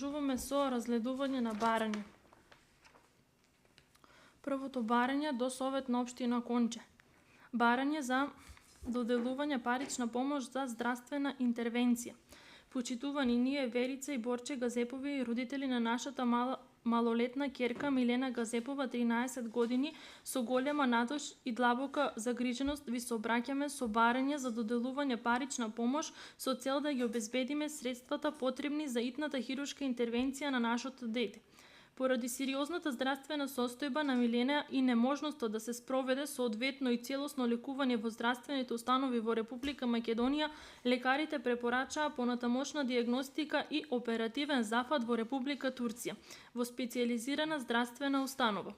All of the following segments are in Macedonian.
Продолжуваме со разгледување на барање. Првото барање до Советна општина Конче. Барање за доделување парична помош за здравствена интервенција. Почитувани ние Верица и Борче Газепови и родители на нашата малолетна ќерка Милена Газепова, 13 години, со голема надош и длабока загриженост ви се обраќаме со барање за доделување парична помош со цел да ги обезбедиме средствата потребни за итната хируршка интервенција на нашето дете. Поради сериозната здравствена состојба на Милена и неможноста да се спроведе соодветно и целосно лекување во здравствените установи во Република Македонија, лекарите препорачаа понатамошна дијагностика и оперативен зафат во Република Турција, во специјализирана здравствена установа.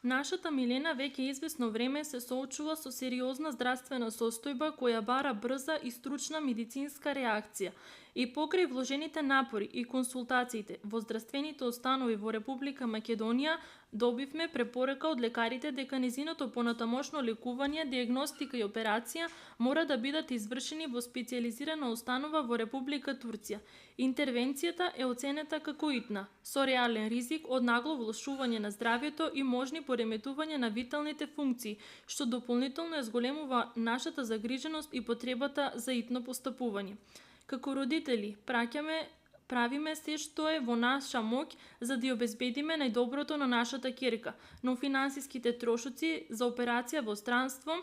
Нашата Милена веќе извесно време се соочува со сериозна здравствена состојба која бара брза и стручна медицинска реакција. И покрај вложените напори и консултациите во здравствените установи во Република Македонија, добивме препорака од лекарите дека незиното понатамошно лекување, дијагностика и операција мора да бидат извршени во специјализирана установа во Република Турција. Интервенцијата е оценета како итна, со реален ризик од нагло влошување на здравјето и можни пореметување на виталните функции, што дополнително ја зголемува нашата загриженост и потребата за итно постапување. Како родители, правиме се што е во наша моќ за да ја обезбедиме најдоброто на нашата ќерка, но финансиските трошоци за операција во странство,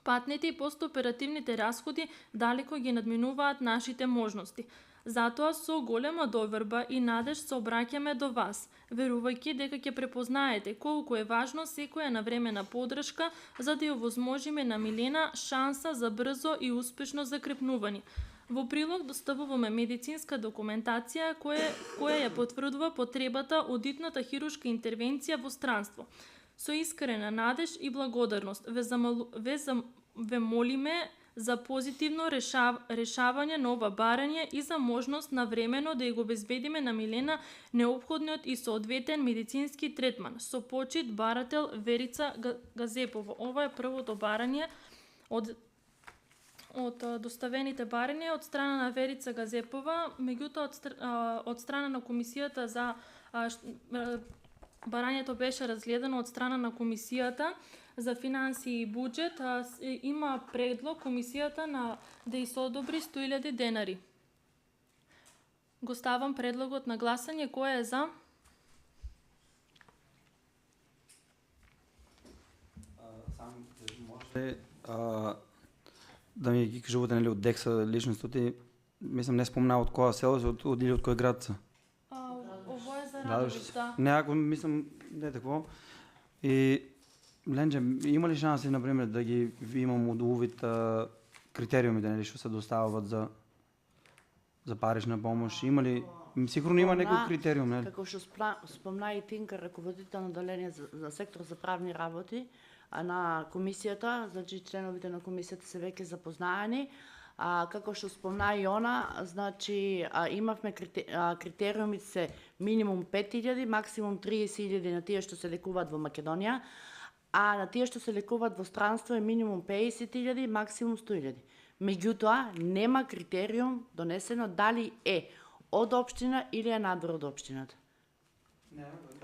патните и постоперативните расходи далеко ги надминуваат нашите можности. Затоа со голема доверба и надеж се обраќаме до вас, верувајќи дека ќе препознаете колку е важно секоја навремена подршка за да ја овозможиме на Милена шанса за брзо и успешно закрепнување. Во прилог доставуваме медицинска документација која ја потврдува потребата од итната хируршка интервенција во странство. Со искрена надеж и благодарност ве молиме за позитивно решавање на ова барање и за можност навремено да ја го обезбедиме на Милена неопходниот и соодветен медицински третман. Со почит, барател Верица Газепова. Ова е првото барање од доставените барања од страна на Верица Газепова, меѓутоа од страна на комисијата за барањето беше разгледано од страна на комисијата за финансии и буџет, има предлог комисијата да ја одобри 100.000 денари. Го ставам предлогот на гласање, кој е за? Може да ми ги кажувате, нели, од Декса личностите, мислам не спомнаа од која село или од кој град се. Ово е за Радовиш, да. Не, ако мислам, не такво. И Ленче, има ли шанси, например, да ги имам од увид критериумите, нели, што се доставуваат за парична помош? Има ли, сигурно има некој критериум, нели? Како што спомна и Тинка, раководител на одделение за сектор за правни работи, на комисијата, значи членовите на комисијата се веќе запознаени. Како што спомна и она, значи имавме критериумите се минимум 5.000, максимум 30.000 на тие што се лекуваат во Македонија, а на тие што се лекуваат во странство е минимум 50.000, максимум 100.000. Меѓутоа, нема критериум донесено дали е од општина или е надвор од општината.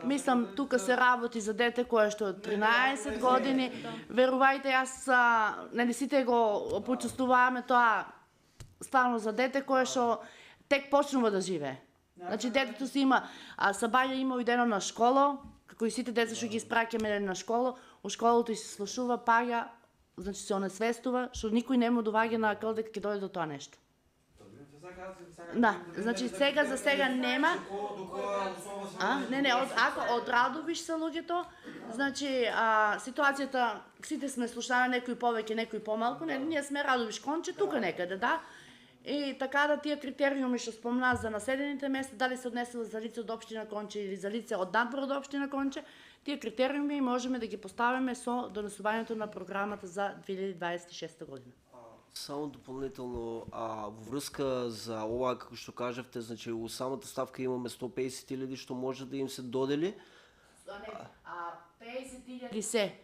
Мислам, тука се работи за дете кое што 13 години. Верувајте, јас нели сите го почувствуваме тоа стварно за дете кое што тек почнува да живее. Значи детето си има Сабаја има уидено на школа, како и сите деца што ги испраќаме на школа, у школото се слушува, паѓа, значи се онесвестува, што никој не му доваѓа на акл дека ќе дојде до тоа нешто. Да, значи за сега нема. Не, од Радовиш се луѓето, значи ситуацијата, сите сме слушнали, некои повеќе, некои помалку, ние сме Радовиш Конче, тука некаде, да. И така да тие критериуми што спомна за населените места, дали се однесува за лице од општина Конче или за лице од надвор од општина Конче, тие критериуми можеме да ги поставиме со донесувањето на програмата за 2026 година. Само дополнително, во врска за ова, како што кажавте, значи у самата ставка имаме 150.000 што може да им се додели. 50.000 се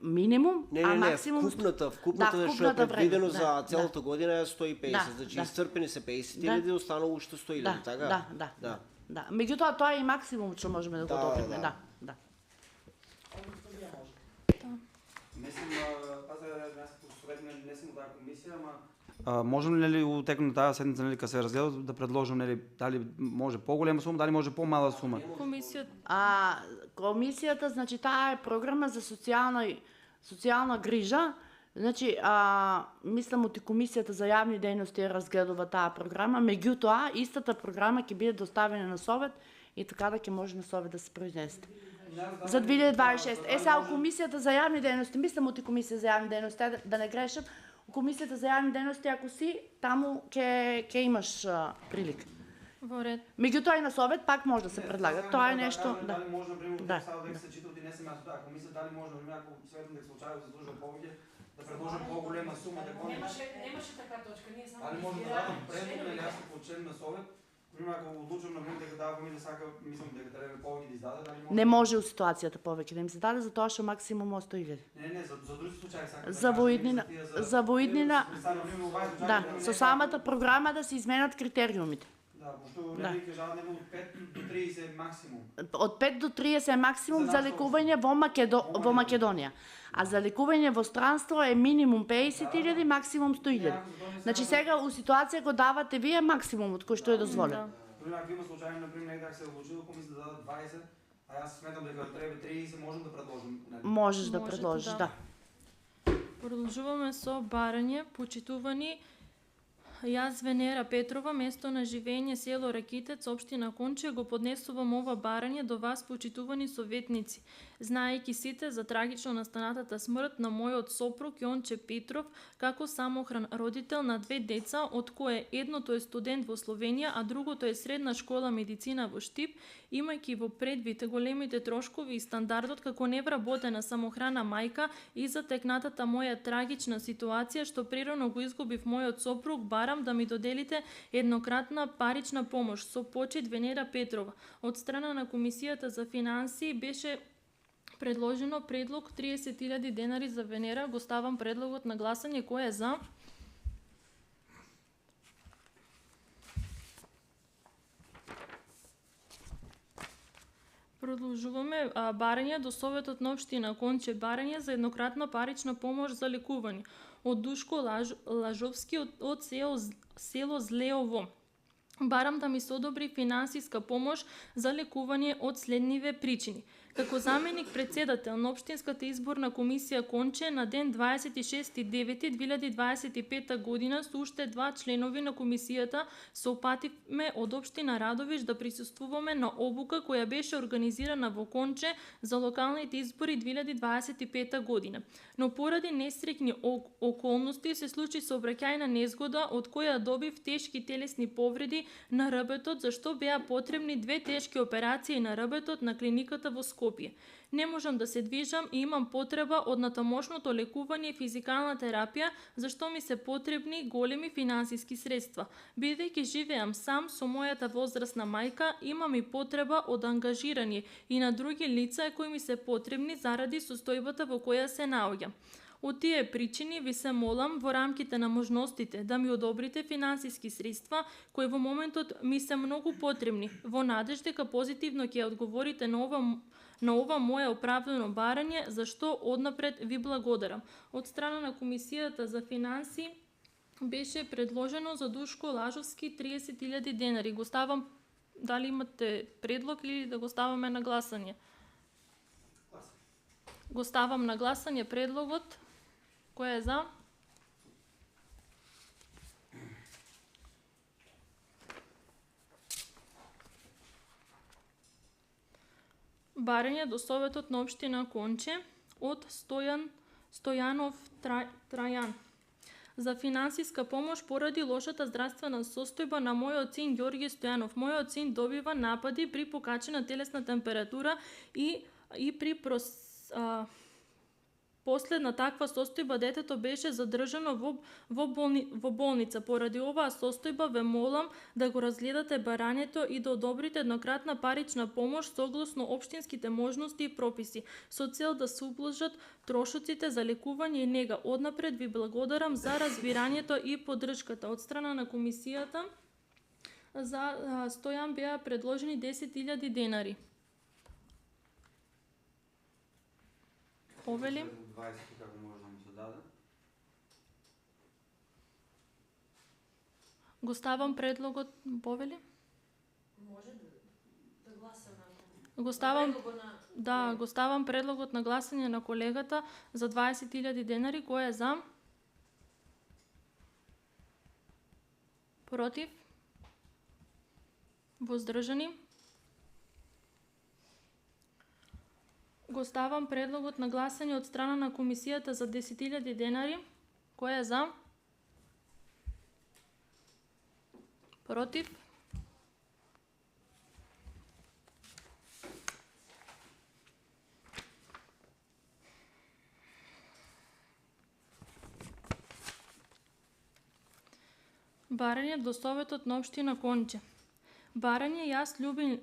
минимум, максимум... Вкупната што е предвидено за целата година е 150, значи исцрпени се 50.000, останало уште 100.000, така? Да. Да. Меѓутоа тоа е и максимум што можеме да го одобриме, да. Да. Мислам, аз не сум таа комисија, ама можем ли у текот на таа седница, нели, кога се разгледа, да предложам, нели, дали може поголема сума, дали може помала сума? Комисијата, значи, таа е програма за социјална грижа. Значи, мислам, оти Комисијата за јавни дејности ја разгледува таа програма, меѓутоа, истата програма ќе биде доставена на Совет и така да ќе може на Совет да се произнесе. За 2026. Сега, Комисијата за јавни дејности, мислам, оти Комисија за јавни дејности, да не грешам, Комисијата за јавни дејности, ако си, таму ќе имаш прилика. Во ред. Меѓутоа и на Совет пак може да се предлага. Тоа е нешто, да. Дали може, например, да. да се читат и не се јас таа комисија, дали може, например, ако светен случајот заслужува повеќе, да предложам поголема сума дека Немаше така точка, ние само дали може да дадам предлог или јас како член на Совет, например, ако одлучам на дека дава ми да сака, мислам дека треба повеќе да издаде, дали може? Не може у ситуацијата повеќе да им се даде, затоа што максимум 100.000. Не, за други случаи сака. За воиднина, да, со самата програма да се изменат критериумите. Да, пошто нели кажа нели од 5 до 30 максимум. Од 5 до 30 е максимум за лекување во Македонија. А за лекување во странство е минимум 50.000, максимум 100.000. Значи сега у ситуација го давате вие максимумот кој што е дозволен. Например, ако има случај, например, некако се одлучило комисија да дадат 20, а јас сметам дека треба 30, можам да предложам. Можеш да предложиш, да. Продолжуваме со барање, почитувани Јас Венера Петрова, место на живење село Ракитец, општина Конче, го поднесувам ова барање до вас, почитувани советници. Знаејќи сите за трагично настанатата смрт на мојот сопруг Јонче Петров, како самохран родител на 2 деца, од кое едното е студент во Словенија, а другото е средна школа медицина во Штип, имајќи во предвид големите трошкови и стандардот како невработена самохрана мајка и затекнатата моја трагична ситуација што прирано го изгубив мојот сопруг, барам да ми доделите еднократна парична помош со почит Венера Петрова. Од страна на Комисијата за финансии беше предложено предлог 30.000 денари за Венера. Го ставам предлогот на гласање. Кој е за? Продолжуваме барање до Советот на општина Конче, барање за еднократна парична помош за лекување од Душко Лажовски од село Злеово. Барам да ми се одобри финансиска помош за лекување од следниве причини. Како заменик председател на Општинската изборна комисија Конче на ден 26.9.2025 година со уште 2 членови на комисијата се опативме од општина Радовиш да присуствуваме на обука која беше организирана во Конче за локалните избори 2025 година. Но поради несреќни околности се случи сообраќајна незгода од која добив тешки телесни повреди на рбетот, зашто беа потребни 2 тешки операции на рбетот на клиниката во Скопје. Не можам да се движам и имам потреба од натамошното лекување и физикална терапија, зашто ми се потребни големи финансиски средства. Бидејќи живеам сам со мојата возрастна мајка, имам и потреба од ангажирање и на други лица кои ми се потребни заради состојбата во која се наоѓам. Од тие причини ви се молам во рамките на можностите да ми одобрите финансиски средства кои во моментот ми се многу потребни, во надеж дека позитивно ќе одговорите на ова моје оправдано барање, за што однапред ви благодарам. Од страна на Комисијата за финансии беше предложено за Душко Лажовски 30.000 денари. Го ставам, дали имате предлог или да го ставаме на гласање? Го ставам на гласање предлогот. Кој е за? Барање до Советот на општина Конче од Стојанов Трајан за финансиска помош поради лошата здравствена состојба на мојот син Ѓорѓе Стојанов. Мојот син добива напади при покачена телесна температура и при последна таква состојба детето беше задржано во болница. Поради оваа состојба ве молам да го разгледате барањето и да одобрите еднократна парична помош согласно општинските можности и прописи, со цел да се убложат трошоците за лекување и нега. Однапред ви благодарам за разбирањето и поддршката. Од страна на Комисијата За Стојан беа предложени 10.000 денари. Повели? 20 како може да му се даде? Го ставам предлогот, повели? Може да гласа на... Го ставам, Предлогот на... да, го ставам предлогот на гласање на колегата за 20.000 денари. Кој е за? Против? Воздржани? Го ставам предлогот на гласање од страна на комисијата за 10.000 денари. Кој е за? Против? Барање до Советот на општина Конче. Барање Јас Љубин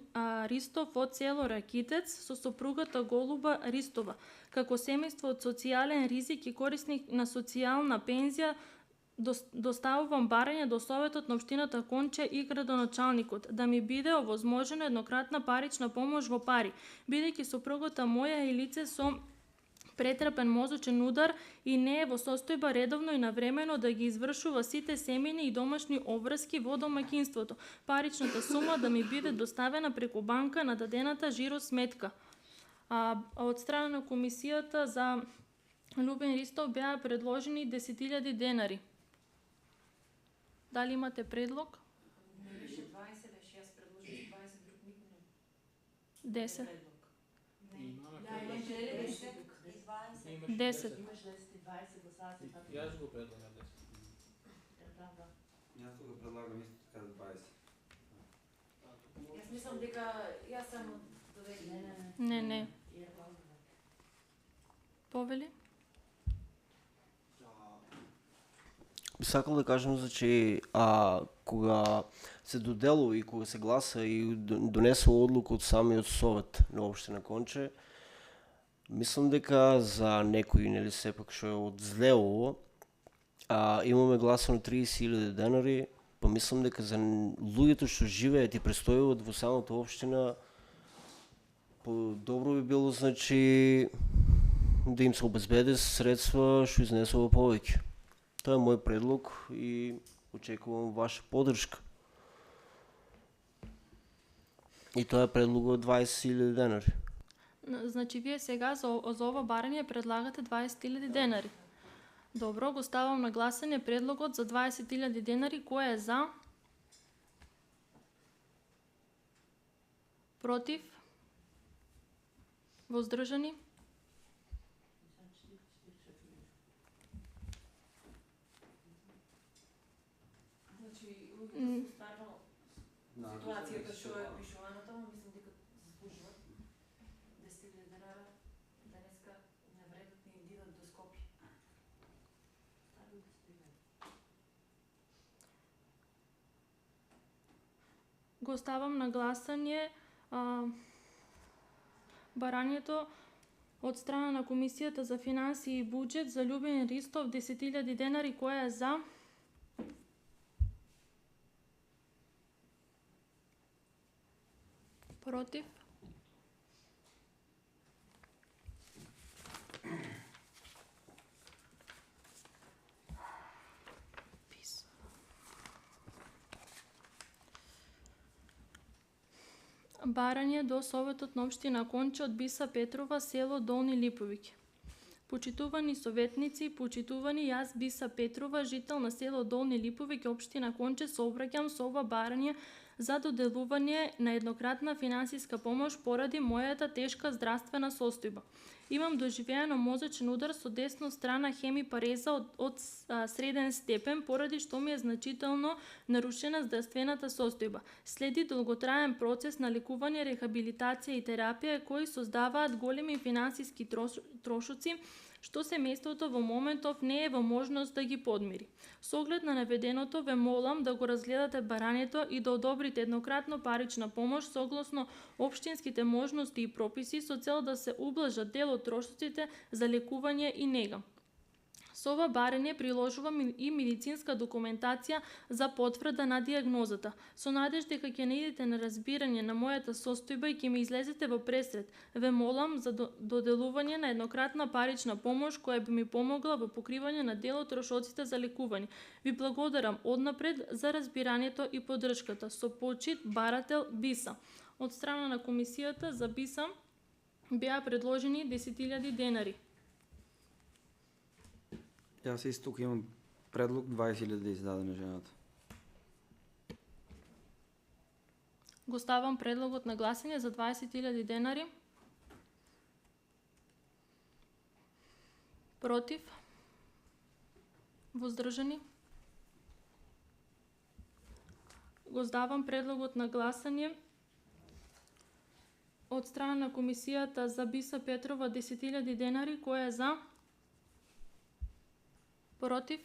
Ристов од село Ракитец со сопругата Голуба Ристова, како семејство од социјален ризик и корисник на социјална пензија, доставувам барање до Советот на општината Конче и градоначалникот да ми биде овозможена еднократна парична помош во пари, бидејќи сопругата моја е лице со претрпен мозочен удар и не е во состојба редовно и навремено да ги извршува сите семејни и домашни обврски во домаќинството. Паричната сума да ми биде доставена преку банка на дадената жиро сметка. Од страна на комисијата за Љубин Ристов беа предложени 10.000 денари. Дали имате предлог? Не беше 20, беше јас предложив 20, друг никој не. 10. Да, имаше 10 и 20. 10. Имаш 10 и 20, го сега се така. Јас го предлагам 10. Да. Јас го предлагам исто така 20. Јас мислам дека јас само додека. Не. Повели? Би сакал да кажам, значи, кога се доделува и кога се гласа и донесе одлука од самиот совет на општина Конче, мислам дека за некои, нели сепак што е од зле ово, имаме гласано 30.000 денари, па мислам дека за луѓето што живеат и престојуваат во самата општина, добро би било, значи, да им се обезбеде средства што изнесува повеќе. Тоа е мој предлог и очекувам ваша поддршка. И тоа е предлогот 20.000 денари. Значи, вие сега за ова барање предлагате 20.000 денари. Добро, го ставам на гласање предлогот за 20.000 денари. Кој е за? Против? Воздржани? Значи, луѓето стварно ситуацијата што е пишувана таму, мислам дека заслужуваат 10.000 денари денеска не вредат ни идат до Скопје. Го ставам на гласање барањето од страна на Комисијата за финансии и буџет за Љубин Ристов 10.000 денари. Кој е за? Против? Барање до Советот на општина Конче од Биса Петрова, село Долни Липовиќ. Почитувани советници, почитувани, јас Биса Петрова, жител на село Долни Липовиќ, општина Конче, се обраќам со ова барање за доделување на еднократна финансиска помош поради мојата тешка здравствена состојба. Имам доживеано мозочен удар со десна страна хемипареза од среден степен, поради што ми е значително нарушена здравствената состојба. Следи долготраен процес на лекување, рехабилитација и терапија кои создаваат големи финансиски трошоци, што семејството во моментов не е во можност да ги подмири. Со оглед на наведеното, ве молам да го разгледате барањето и да одобрите еднократно парична помош согласно општинските можности и прописи со цел да се ублажат дел од трошоците за лекување и нега. Со ова барање приложувам и медицинска документација за потврда на дијагнозата. Со надеж дека ќе наидете на разбирање на мојата состојба и ќе ми излезете во пресред, ве молам за доделување на еднократна парична помош која би ми помогла во покривање на дел од трошоците за лекување. Ви благодарам однапред за разбирањето и поддршката. Со почит, барател Биса. Од страна на комисијата за Биса беа предложени 10.000 денари. Јас исто тука имам предлог 20.000 да издаде на жената. Го ставам предлогот на гласање за 20.000 денари. Против? Воздржани? Го ставам предлогот на гласање од страна на комисијата за Биса Петрова 10.000 денари, која е за? Против?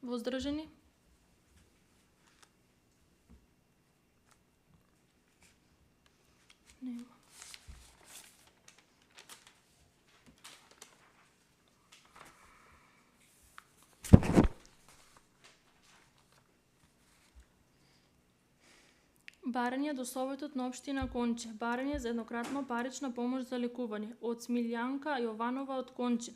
Воздржани? Нема. Барање до Советот на општина Конче. Барање за еднократно парична помош за лекување. Од Смилјанка Јованова од Конче.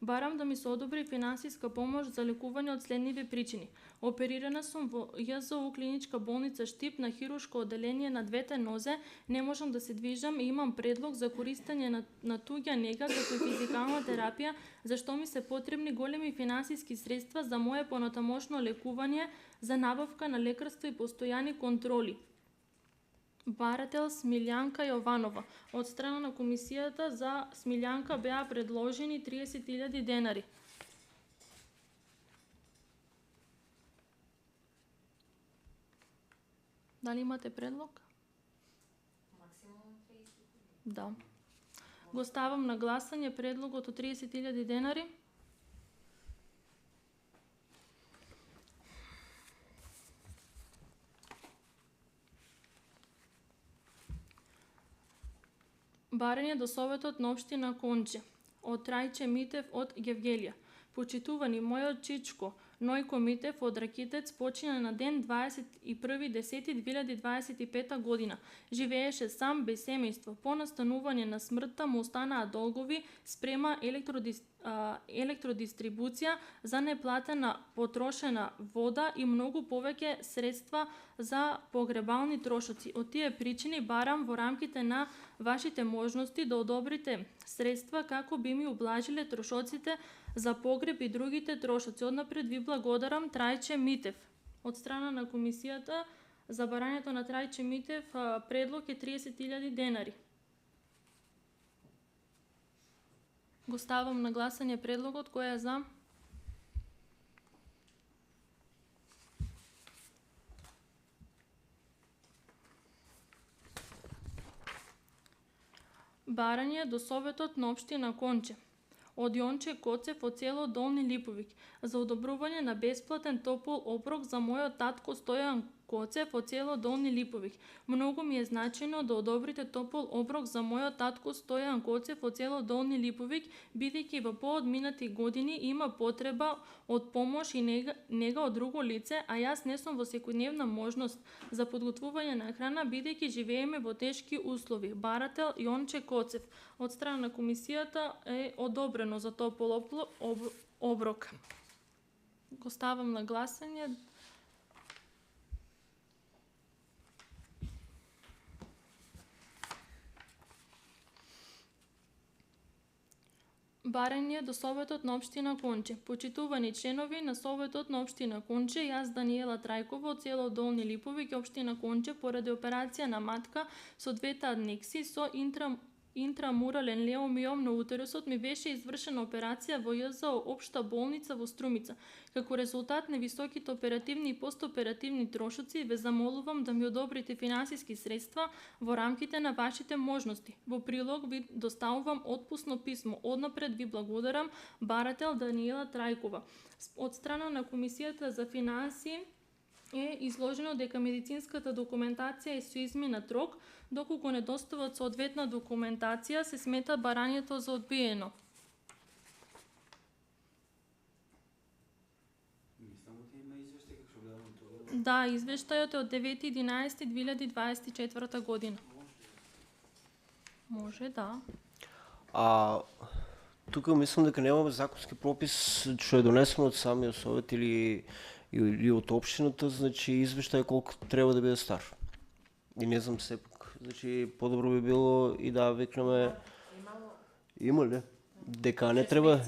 Барам да ми се одобри финансиска помош за лекување од следниве причини. Оперирана сум во ЈЗУ клиничка болница Штип на хируршко оделение на двете нозе, не можам да се движам и имам предлог за користење на туѓа нега како и физикална терапија, зашто ми се потребни големи финансиски средства за моје понатамошно лекување, за набавка на лекарства и постојани контроли. Барател Смилјанка Јованова. Од страна на комисијата за Смилјанка беа предложени 30.000 денари. Дали имате предлог? Максимум 30.000. Да. Го ставам на гласање предлогот од 30.000 денари. Барање до Советот на општина Конче. Од Трајче Митев од Гевгелија. Почитувани мојот чичко, Нојко Митев од Ракитец почина на ден 21.10.2025 година. Живееше сам без семејство. По настанување на смртта му останаа долгови спрема електродистрибуција за неплатена потрошена вода и многу повеќе средства за погребални трошоци. Од тие причини барам во рамките на вашите можности да одобрите средства како би ми ублажиле трошоците за погреб и другите трошоци. Однапред ви благодарам Трајче Митев. Од страна на комисијата за барањето на Трајче Митев предлог е 30.000 денари. Го ставам на гласање предлогот, кој е за? Барање до Советот на општина Конче. Од Јонче Коцев од село Долни Липовик за одобрување на бесплатен топол оброк за мојот татко Стојан Коцев од село Долни Липовик. Многу ми е значајно да одобрите топол оброк за мојот татко Стојан Коцев од село Долни Липовик, бидејќи во поодминати години има потреба од помош и нега од друго лице, а јас не сум во секојдневна можност за подготвување на храна, бидејќи живееме во тешки услови. Барател Јонче Коцев. Од страна на комисијата е одобрено за топол оброк. Го ставам на гласање. Барање до Советот на општина Конче. Почитувани членови на Советот на општина Конче, јас Даниела Трајкова од село Долни Липовик, општина Конче, поради операција на матка со двете аднекси со интрамурален леомиом на утерусот, ми беше извршена операција во ЈЗО општа болница во Струмица. Како резултат на високите оперативни и постоперативни трошоци, ве замолувам да ми одобрите финансиски средства во рамките на вашите можности. Во прилог ви доставувам отпусно писмо. Однапред ви благодарам, барател Даниела Трајкова. Од страна на комисијата за финансии е изложено дека медицинската документација е со изминат рок, доколку не достават соодветна документација, се смета барањето за одбиено. Да, извештајот е од 9.11.2024 година. Може, да. Тука мислам дека немаме законски пропис што е донесено од самиот совет или од општината, значи извештај колку треба да биде стар. И не знам сепак, значи подобро би било и да викнеме. Има ли? Дека не треба,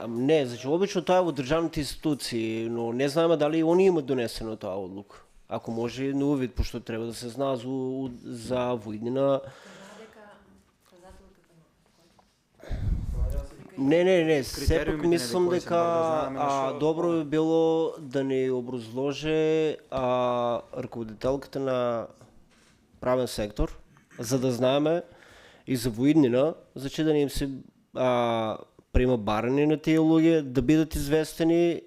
не, значи обично тоа е во државните институции, но не знаеме дали они имаат донесено таа одлука. Ако може на увид, пошто треба да се знае за воиднина. Не, сепак мислам дека добро би било да ни образложе раководителката на правен сектор, за да знаеме и за воиднина, значи да не им се приема барање на тие луѓе, да бидат известени,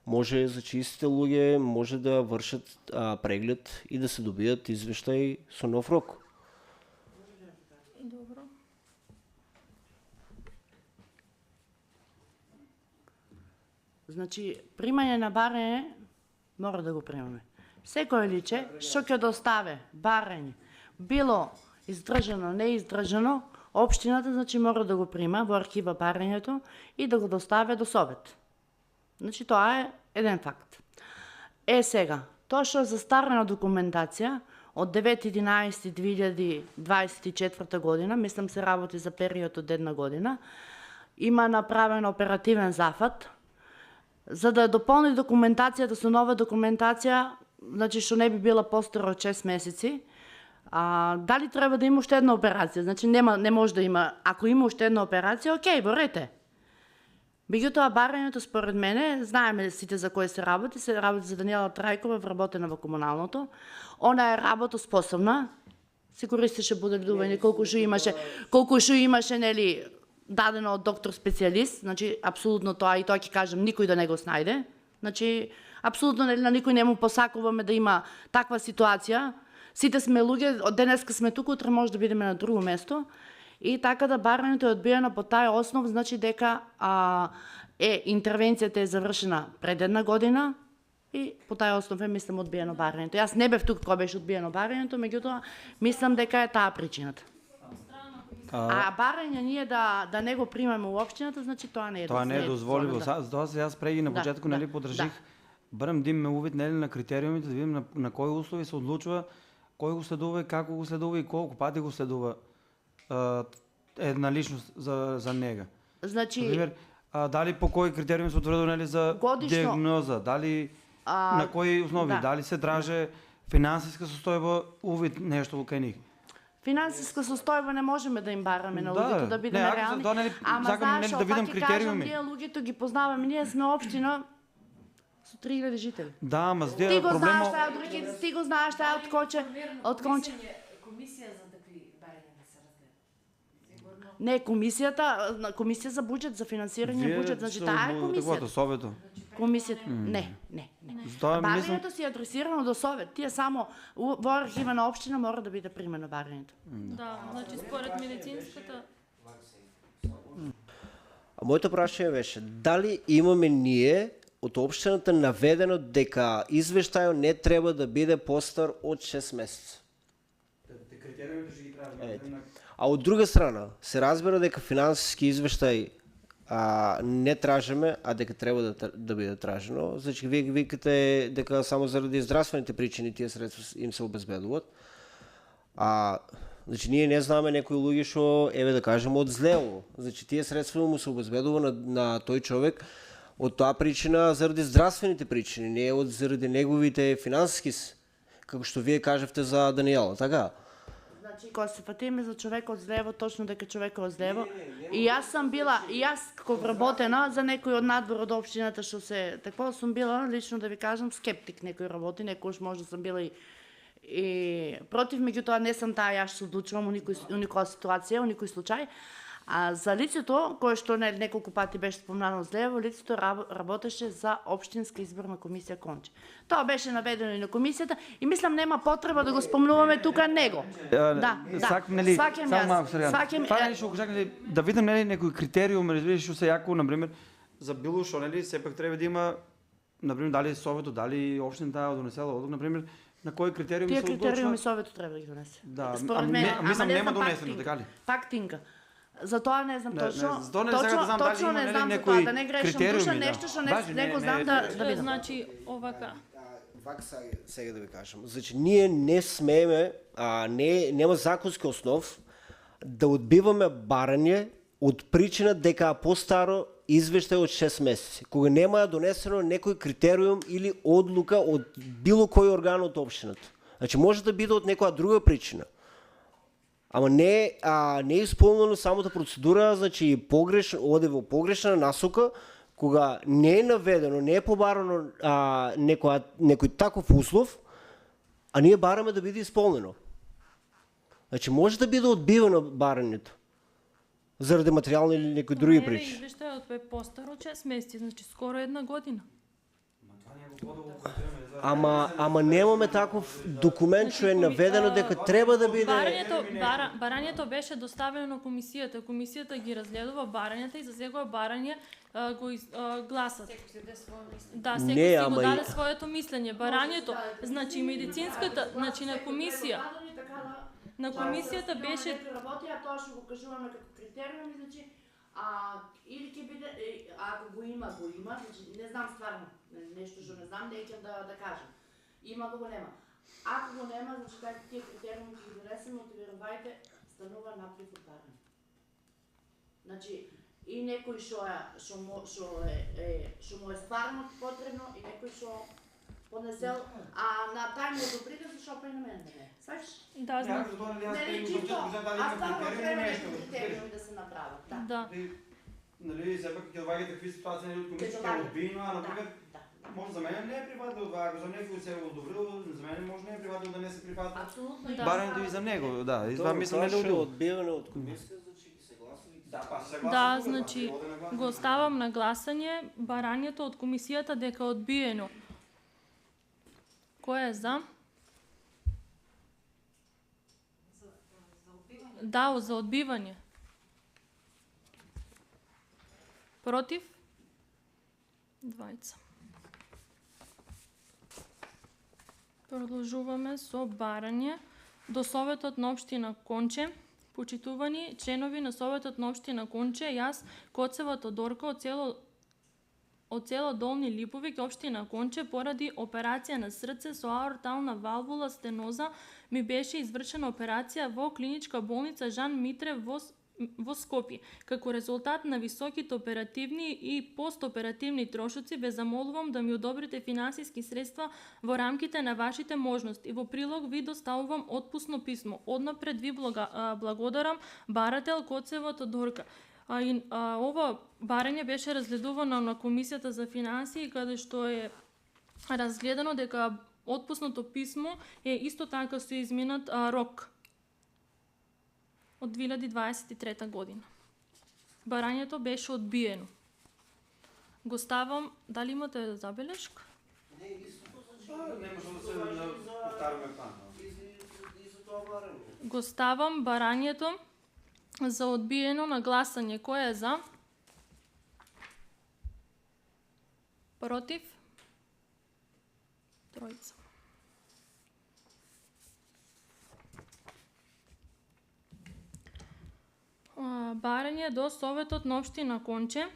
може за чистите луѓе, може да вршат преглед и да се добијат извештај со нов рок. Добро. Значи, примање на барање мора да го примаме. Секој личе што ќе доставе барање, било издржано, неиздржано, општината значи мора да го прима во архива барањето и да го доставя до совет. Значи тоа е еден факт. Сега, тоа што е застарена документација од 9.11.2024 година, мислам се работи за период од една година, има направен оперативен зафат, за да дополни документацијата со нова документација, значи што не би била постара од 6 месеци. Дали треба да има уште една операција? Значи не може да има. Ако има уште една операција, окей, во ред. Меѓутоа барањето според мене, знаеме сите за кој се работи за Даниела Трајкова, вработена во комуналното. Она е работоспособна, се користеше боделување колку што имаше нели дадено од доктор специјалист, значи апсолутно тоа и тоа ќе кажам, никој да не го снајде. Значи апсолутно нели на никој не му посакуваме да има таква ситуација. Сите сме луѓе, од денеска сме туку, утре може да бидеме на друго место. И така да барањето е одбиено по тај основ, значи дека интервенцијата е завршена пред една година и по тај основ е, мислам, одбиено барањето. Јас не бев тука кога беше одбиено барањето, меѓутоа мислам дека е таа причината. Барање ние да не го примаме во општината, значи тоа не е дозволиво. Тоа не е дозволиво. Затоа се јас преги на почетку нели подржих барем да имаме увид нели на критериумите, да видиме на кои услови се одлучува кој го следува, како го следува и колку пати го следува една личност за нега. Значи, например, дали по кои критериуми се утврдува нели за диагноза, дали на кои основи, дали се траже финансиска состојба, увид нешто кај нив. Финансиска состојба не можеме да им бараме на луѓето да бидеме реални. Ама знаеш, да видам критериуми. Ние луѓето ги познаваме, ние сме општина со 3000 жители. Да, ама здеја проблемот. Ти го знаеш таа од Конче. Комисија за такви барања да се разгледа. Не, комисија за буџет, за финансирање буџет, значи таа е комисија. Совето. Комисијата, не. Барањето си е адресирано до совет. Тие само во архива на општина мора да биде примено барањето. Да, значи според медицинската. Моето прашање беше дали имаме ние од општината наведено дека извештајот не треба да биде постар од 6 месеца. А од друга страна, се разбира дека финансиски извештај не тражиме, а дека треба да биде тражено. Значи, вие викате дека само заради здравствените причини тие средства им се обезбедуваат. Значи, ние не знаме некои луѓе што, да кажеме, од злело. Значи, тие средства му се обезбедува на тој човек од тоа причина заради здравствените причини, не заради неговите финансиски, како што вие кажавте за Даниела, така? Значи, кога се фатиме за човек од злево, точно дека човек од злево. И јас како вработена за некој од надвор од општината што се такво сум била, лично да ви кажам, скептик некој работи, некојаш може да сум била и против, меѓутоа не сум таа јас што одлучувам у никоја ситуација, у никој случај. А за лицето, кое што неколку пати беше спомнано злево, лицето работеше за Општинска изборна комисија Конче. Тоа беше наведено и на комисијата и мислам нема потреба да го спомнуваме тука него. Сваќам да видам некој критериум, разбираш што се јако, например, за било што, сепак треба да има например, дали советот, дали општината ја донесела одлука, например, на кои критериуми Тие се одлучува? критериуми советот треба да ги донесе. Да, Според мене, мислам не нема знам, пак донесено, тинка. така ли? Пак тинка. За тоа не знам точно. за тоа не сега да знам дали точно има, не нели, знам за некои тоа, да не грешам критериуми, душа, да. нешто што Баш, не го не, знам не, да Тоа видам. значи овака. Вака сега да ви кажам. Значи, ние не смееме, нема законски основ да одбиваме барање од причина дека постаро извештај од 6 месеци, кога нема донесено некој критериум или одлука од било кој орган од општината. Значи, може да биде од некоја друга причина. Ама не е исполнено самата процедура, значи оде во погрешна насока, кога не е наведено, не е побарано некој таков услов, а ние бараме да биде исполнено. Значи, може да биде одбивено барањето заради материјални или некои други причини. Извештајот бе постар од 6 месеци, значи скоро 1 година. Ама немаме таков документ што е наведено дека треба да биде... Барањето беше доставено на комисијата. Комисијата ги разгледува барањата и за секое барање го гласат. Да, секој си го даде своето мислење. Барањето, значи медицинската, значи на комисијата беше... Работија, тоа што го кажуваме како критериуми, значи, или ќе биде, ако го има, значи, не знам стварно, нешто што не знам, не ќе да кажам. Има го нема. Ако го нема, значи тие критериуми ќе ги донесеме, верувајте, станува наплив од барање. Значи, и некој што му е стварно потребно, и некој што поднесел, на тај му одобрите се шопа и на мене не. Сваќаш? Да, знам. Нели чисто, ставно треба критериуми да се направат. Да. Нали, сепак ќе доаѓате какви ситуации од комисија ќе одбиено, например, може за мене не е прифатливо това, ако за некој се е одобрил, за мене може не е прифатливо да не се прифатва. Апсолутно. Барањето и за него, да, и това мислам не е одбивено од комисија, значи ги се гласови. Да, значи го ставам на гласање барањето од комисијата дека е одбиено. Кој е за? Да, за одбивање. Против? 2. Продолжуваме со барање до Советот на општина Конче. Почитувани членови на Советот на општина Конче, јас, Коцева Тодорка од село Долни Липовик, општина Конче, поради операција на срце со аортална валвула стеноза, ми беше извршена операција во клиничка болница Жан Митрев во Скопје. Како резултат на високите оперативни и постоперативни трошоци, ве замолувам да ми одобрите финансиски средства во рамките на вашите можности. Во прилог ви доставувам отпусно писмо. Однапред ви благодарам, барател Коцева Тодорка. Ова барање беше разгледувано на Комисијата за финансии, каде што е разгледано дека отпусното писмо е исто така со изминат рок од 2023 година. Барањето беше одбиено. Го ставам, дали имате забелешка? Не може да се повтараме план. Го ставам барањето за одбиено на гласање. Кој е за? Против? 3. Барање до Советот на општина Конче.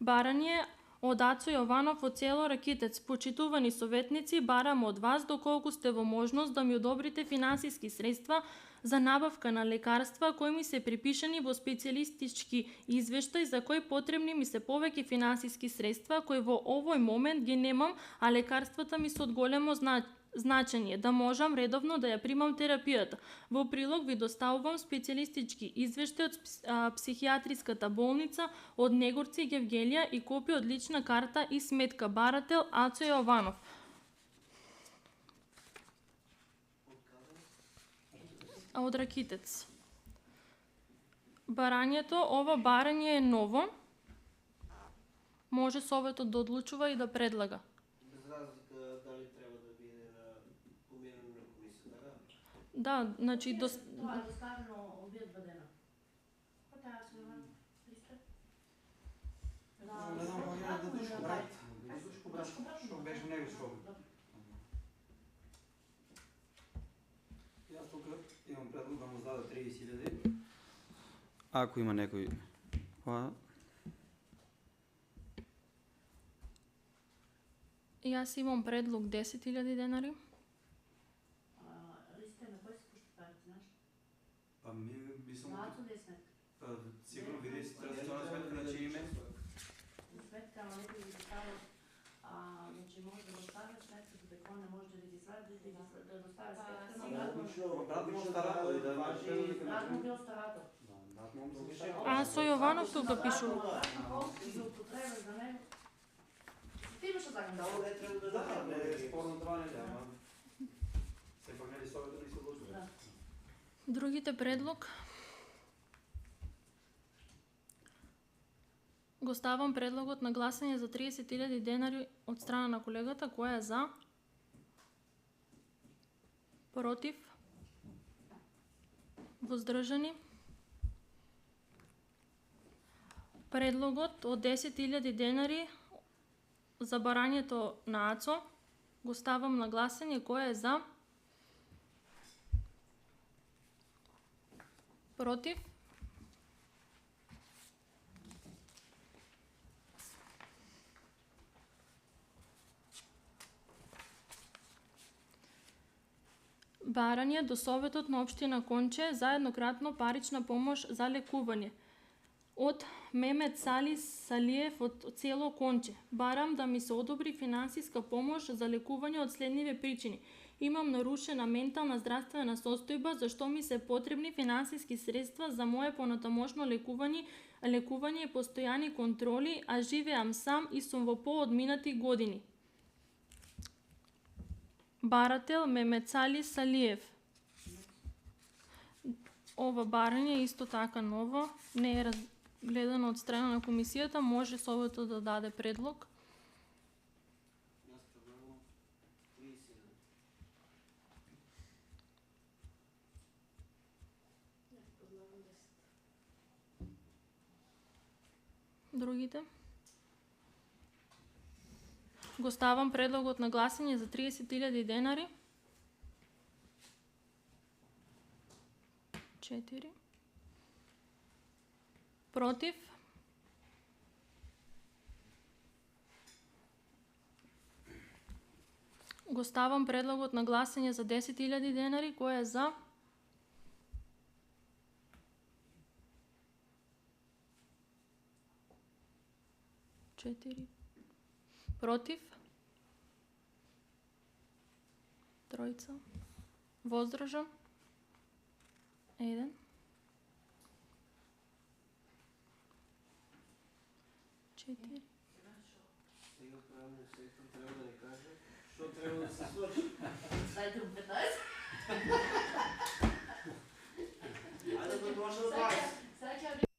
Барање од Ацо Јованов од село Ракитец. Почитувани советници, барам од вас доколку сте во можност да ми одобрите финансиски средства за набавка на лекарства кои ми се припишани во специјалистички извештај, за кои потребни ми се повеќе финансиски средства кои во овој момент ги немам, а лекарствата ми се од големо значење да можам редовно да ја примам терапијата. Во прилог ви доставувам специјалистички извештај од психијатриската болница од Негорци Гевгелија и копија од лична карта и сметка. Барател Ацо Јованов. Од Ракитец. Барањето, ова барање е ново. Може Советот да одлучува и да предлага. Без разлика дали треба да биде поминено на комисијата, да? Да, значи Тоа е доставено овие 2 дена. Кој таа се Иван? Што беше него што? Јас тука имам предлог да му здаде 30.000. Ако има некој Јас имам предлог 10.000 денари. Ристе, на кој се пушти парите, знаеш? Па ми би само... Нацу ли е сметка? Па сигурно види се традиционна сметка на чие име. Сметка, ама некој ги ставил, значи може да го стави сметката, дека он не може да ги свади, да достави сметка на брат му. Брат му старател и да Брат му бил старател. Брат му старател. А со Јованов тука пишува. Брат му колку ги употреба за него. Ти имаш да сакам да Ovo ne treba da Да, zapravo. не е спорно това не е, ама сепак нели Советот не се одлучува. Да. Другите предлог го ставам предлогот на гласање за 30.000 денари од страна на колегата, која е за, против, воздржани. Предлогот од 10.000 денари за барањето на АЦО го ставам на гласање, која е за, против, барање до Советот на општина Конче за еднократно парична помош за лекување. Од Мемет Сали Салиев од село Конче. Барам да ми се одобри финансиска помош за лекување од следниве причини. Имам нарушена ментална здравствена состојба, за што ми се потребни финансиски средства за мое понатамошно лекување и постојани контроли, а живеам сам и сум во поодминати години. Барател Мемецали Салиев. Ова барање е исто така ново, не е разгледано од страна на комисијата, може Советот да даде предлог. Јас предлагам 30.000. Другите? Го ставам предлогот на гласање за 30.000 денари. 4. Против? Го ставам предлогот на гласање за 10.000 денари, кој е за? Четири. Против? Тројца. Воздржан? 1. Четири. Сега правилно сектор треба да ни каже што треба да се случи. Дајте му 15. Ајде да може да бас. Сега ќе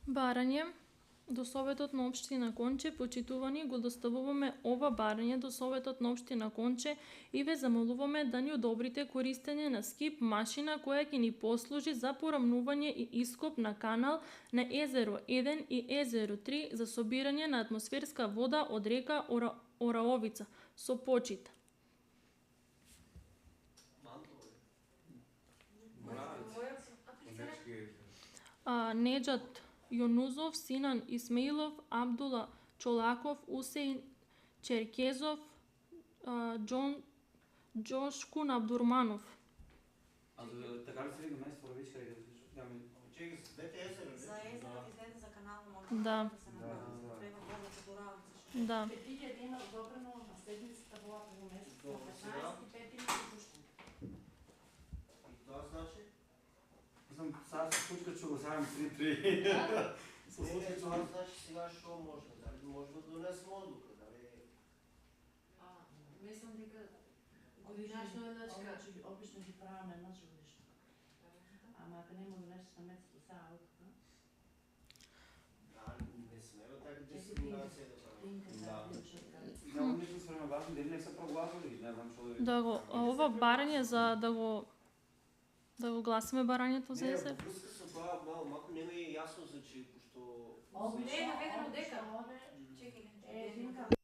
Барање до Советот на општина Конче. Почитувани, го доставуваме ова барање до Советот на општина Конче и ве замолуваме да ни одобрите користење на скип машина која ќе ни послужи за порамнување и ископ на канал на езеро 1 и езеро 3 за собирање на атмосферска вода од река Ораовица. Со почит. Неџат Јонузов, Синан Исмеилов, Абдула Чолаков, Усеин Черкезов, Џошкун Абдурманов. А за така ли се вика место Ровичка река? Чекай, двете езера, За езерот излезе за каналот може Да. да се направи. Треба вода до Ораовица. Да. Петиља дена одобрено на седмицата во април месец, До на 15 пети се пуштено. И тоа значи? Мислам, сега се случка, че го сагам 3-3. Се случка, че Това значи сега што може? Дали може да донесеме одлука? Дали... Мислам дека годинашно едначка. Значи, обично ги правиме еднаш годишно. Ама ако нема да нешто на месецот сега одлука, Не смева така дискриминација да правиме. Тинка сега пише така. Няма нищо с време важно, дали не се прогласували, не знам што да ви... Да го ова барање за да го гласиме барањето за Не, езер. во врска со тоа малку не ми е јасно, значи, пошто... Не е наведено дека. Чекај, Тинка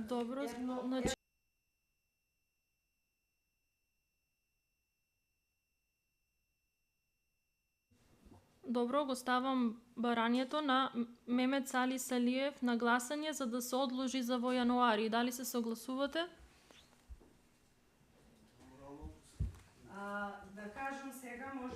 Добро, значи Добро, го ставам барањето на Мемет Сали Салиев на гласање за да се одложи за во јануари. Дали се согласувате? Да кажам сега, може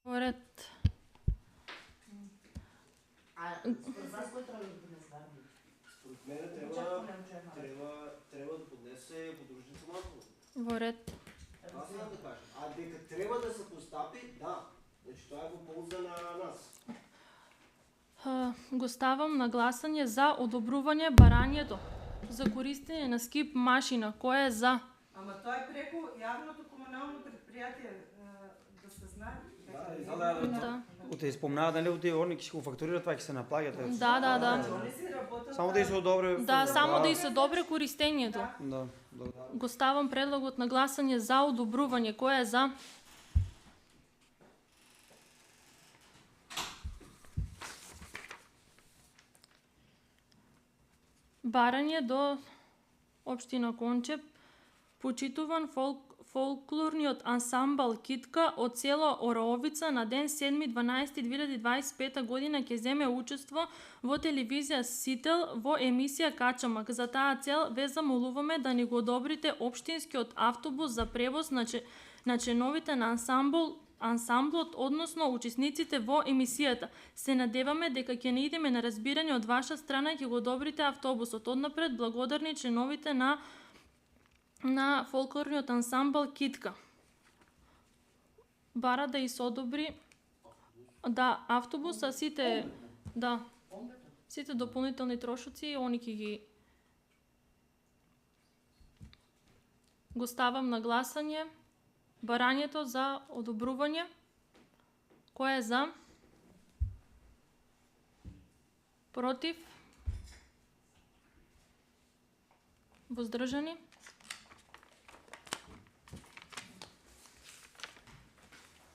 Во ред. А според вас кој треба да поднесе барањето? Според мене треба да поднесе подружница Маркова. Во ред. Аз знам да кажам. А дека треба да се постапи, да. Значи тоа е во полза на нас. Го ставам на гласање за одобрување барањето за користење на скип машина. Кој е за? Ама тоа е преку јавното комунално предпријатие, да се знае. Да. Оте спомнаа дали оте они ќе го фактурираат, тоа ќе се наплаќа. Да. Они си работат. Само да и се одобри. Да, само да и се добре користењето. Да. Го ставам предлогот на гласање за одобрување. Кој е за? Барање до општина Конче, почитуван фолклорниот ансамбл Китка од село Ороовица на ден 7.12.2025 година ќе земе учество во телевизија Сител во емисија Качамак. За таа цел ве замолуваме да ни го одобрите општинскиот автобус за превоз на членовите на ансамблот, односно учесниците во емисијата. Се надеваме дека ќе не идеме на разбирање од ваша страна и ќе го одобрите автобусот. Однапред благодарни членовите на фолклорниот ансамбл Китка. Бара да и се одобри автобуса, сите дополнителни трошоци, они ќе ги го ставам на гласање. Барањето за одобрување. Кој е за? Против? Воздржани?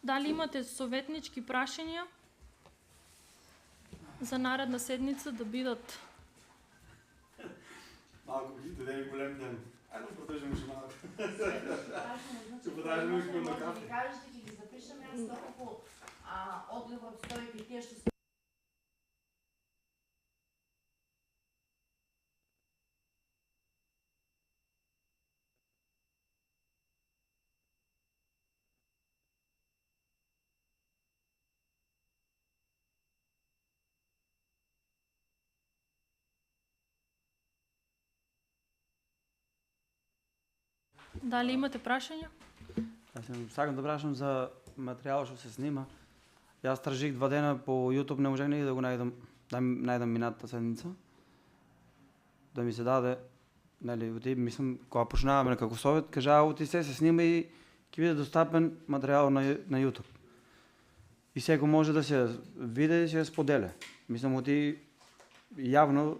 Дали имате советнички прашања за наредна седница да бидат? Малку бите да е голем ден. Ајде продолжиме уште малку. Ќе подражаме уште на кафе. Ги кажете, ќе ги запишеме, јас толку одговор стои и тие што Дали имате прашања? Јас сакам да прашам за материјалот што се снима. Јас тражих 2 дена по YouTube, не можех ни да го најдам, да најдам минатата седница. Да ми се даде, нели, мислам, кога почнаваме како совет, кажаа оти се снима и ќе биде достапен материјал на YouTube. И секој може да се види и се споделе. Мислам, оти јавно.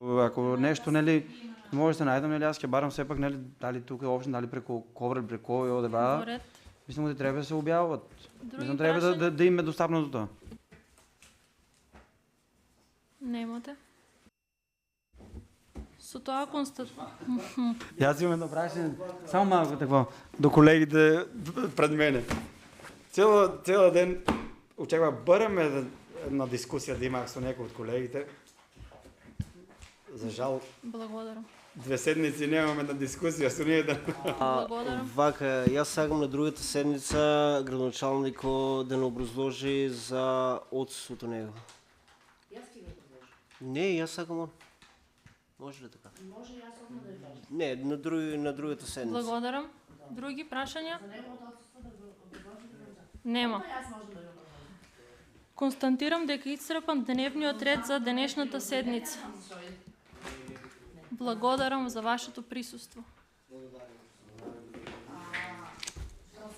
Ако нешто, нели, може да се најдам, нели, јас ќе барам сепак, нели, дали тука општина, дали преку Коврел, преку овој ОДБА. Мислам дека треба да се објавуваат. Мислам треба да им е достапно до тоа. Немате. Со тоа Јас имам едно прашање, само малку такво, до колегите пред мене. Цела ден очекува барем една дискусија да имах со некој од колегите. За жал, благодарам. 2 седмици немаме на дискусија со ние да... Благодарам. Вака, јас сакам на другата седница градоначалникот да не образложи за отсутството него. Јас ќе го предложам. Не, јас сакам он. Може ли така? Може јас одма да ја кажам. Не, на другата седница. Благодарам. Други прашања? За неговото отсутство да го образложите да. Нема. Јас можам да ја образложам. Констатирам дека исцрпан дневниот ред за денешната седница. Благодарам за вашето присуство. Благодарам.